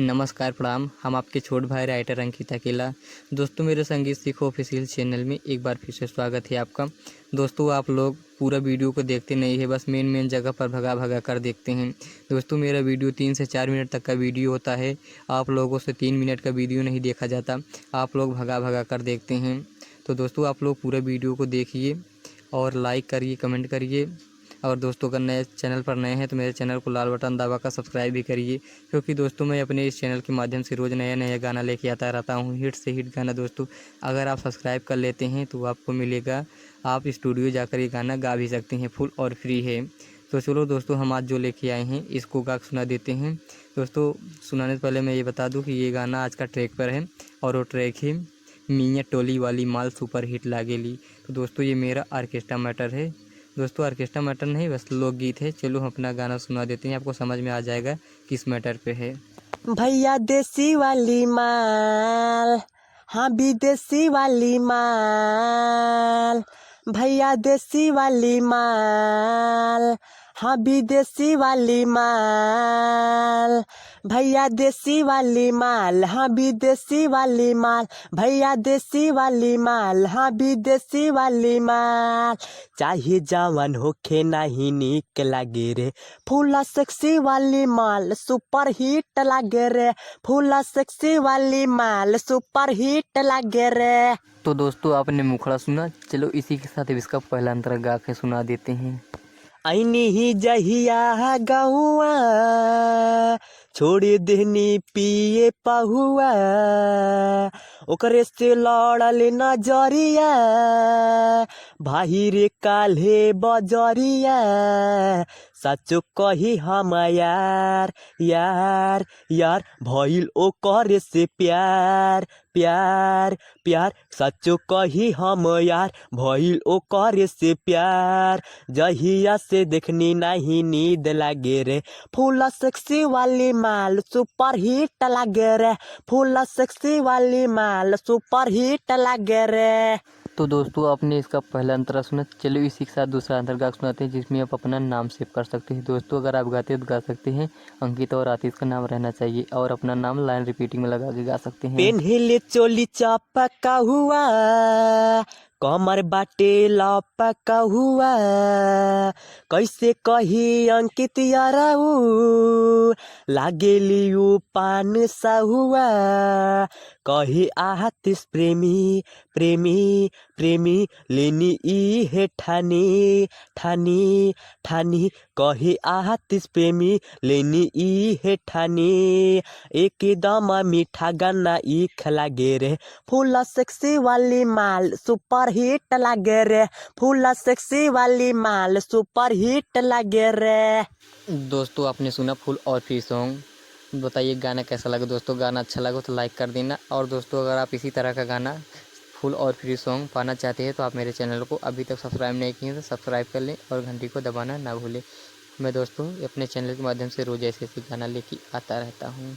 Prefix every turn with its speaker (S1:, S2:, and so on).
S1: नमस्कार प्रणाम। हम आपके छोट भाई राइटर अंकित अकेला। दोस्तों, मेरे संगीत सीखो ऑफिशियल चैनल में एक बार फिर से स्वागत है आपका। दोस्तों, आप लोग पूरा वीडियो को देखते नहीं है, बस मेन जगह पर भगा भगा कर देखते हैं। दोस्तों, मेरा वीडियो 3 से 4 मिनट तक का वीडियो होता है। आप लोगों से 3 मिनट का वीडियो नहीं देखा जाता, आप लोग भगा भगा कर देखते हैं। तो दोस्तों, आप लोग पूरा वीडियो को देखिए और लाइक करिए, कमेंट करिए। और दोस्तों, अगर नए चैनल पर नए हैं तो मेरे चैनल को लाल बटन दबाकर सब्सक्राइब भी करिए, क्योंकि दोस्तों मैं अपने इस चैनल के माध्यम से रोज़ नया नया गाना लेके आता रहता हूँ, हिट से हिट गाना। दोस्तों, अगर आप सब्सक्राइब कर लेते हैं तो आपको मिलेगा, आप स्टूडियो जाकर ये गाना गा भी सकते हैं, फुल और फ्री है। तो चलो दोस्तों, हम आज जो लेके आए हैं इसको गा सुना देते हैं। दोस्तों, सुनाने से पहले मैं ये बता दूँ कि ये गाना आज का ट्रैक पर है और वो ट्रैक है मियाँ टोली वाली माल सुपर हिट लागेली। तो दोस्तों, ये मेरा ऑर्केस्ट्रा मैटर है। दोस्तों, ऑर्केस्ट्रा मैटर नहीं, बस लोकगीत है। चलो हम अपना गाना सुना देते हैं, आपको समझ में आ जाएगा किस मैटर पे है।
S2: भैया देसी वाली माल, हाँ विदेशी वाली माल। भैया देसी वाली माल, हाँ विदेशी वाली माल। भैया देसी वाली माल, हाँ विदेशी वाली माल। भैया देसी वाली माल, हाँ विदेशी वाली माल। चाहे जवान होखे नहीं निक लागे रे, फूला सेक्सी वाली माल सुपर हिट लागे रे। फूला सेक्सी वाली माल सुपर हिट लागे रे।
S1: तो दोस्तों, आपने मुखड़ा सुना, चलो इसी के साथ इसका पहला अंतरा गा के सुना देते हैं।
S2: ऐनी ही जहिया गहुआ, छोड़ देहनी पिए पहुआ। ओकरे से लड़ल नजरिया, भाई रे काल्हे बजरिया। सचो कही हम यार यार यार, भइल ओकरे से प्यार प्यार प्यार। सचो कही हम यार, भइल ओकरे से प्यार। जहिया से देखनी नहीं नींद लागे रे, फूला सेक्सी वाली माल सुपर हिट लागे रे। फूला सेक्सी वाली माल सुपर हिट लागे रे।
S1: तो दोस्तों, आपने इसका पहला अंतरा सुना, चलो इसी के साथ दूसरा अंतर गा सुनाते हैं, जिसमें आप अपना नाम सेव कर सकते हैं। दोस्तों, अगर आप गाते हैं तो गा सकते हैं अंकित और आतिश का नाम रहना चाहिए, और अपना नाम लाइन रिपीटिंग में लगा के गा सकते हैं।
S2: पेन्हिले चोली चपका हुआ, कमर बाटे लपका हुआ। कैसे कही अंकित याराऊ, लागेली उ पान सा हुआ। कही आतिश प्रेमी प्रेमी प्रेमी, लेनी ई है ठानी ठानी ठानी। कही आतिश प्रेमी, लेनी ई है ठानी। एकदम मीठा गाना इख लागे रे, फूला सेक्सी वाली माल सुपर हिट लागे रे। फूला सेक्सी वाली माल सुपर हिट लागे रे।
S1: दोस्तों, आपने सुना फुल और फ्री सॉन्ग। बताइए गाना कैसा लगा। दोस्तों, गाना अच्छा लगा तो लाइक कर देना। और दोस्तों, अगर आप इसी तरह का गाना फुल और फ्री सॉन्ग पाना चाहते हैं तो आप मेरे चैनल को अभी तक सब्सक्राइब नहीं किए तो सब्सक्राइब कर लें और घंटी को दबाना ना भूलें। मैं दोस्तों अपने चैनल के माध्यम से रोज़ ऐसे गाना लेके आता रहता हूँ।